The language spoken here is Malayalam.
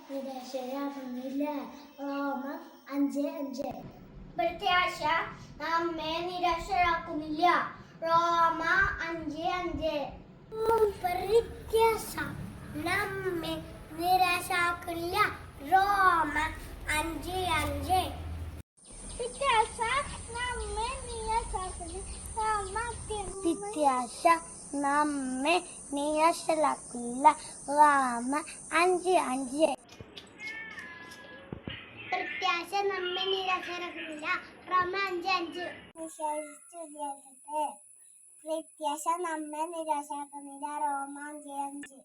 നിരാശരാകുന്നില്ല. റോമർ 5:5. പ്രത്യാശ നമ്മെ നിരാശരാക്കുന്നില്ല. റോമ 5:5. പ്രത്യാശ നമ്മെ നിരാശരാക്കില്ല. റോമ 5:5. പ്രത്യാശ നമ്മെ നിരാശരാക്കില്ല. പ്രത്യാശ നമ്മെ നിരാശരാക്കില്ല. റോമ 5:5. പ്രത്യാശ നമ്മെ നിരാശരാക്കുന്നില്ല. റോമ 5:5. പ്രത്യാശ നമ്മെ നിരാശരാക്കുന്നില്ല. റോമ 5:5.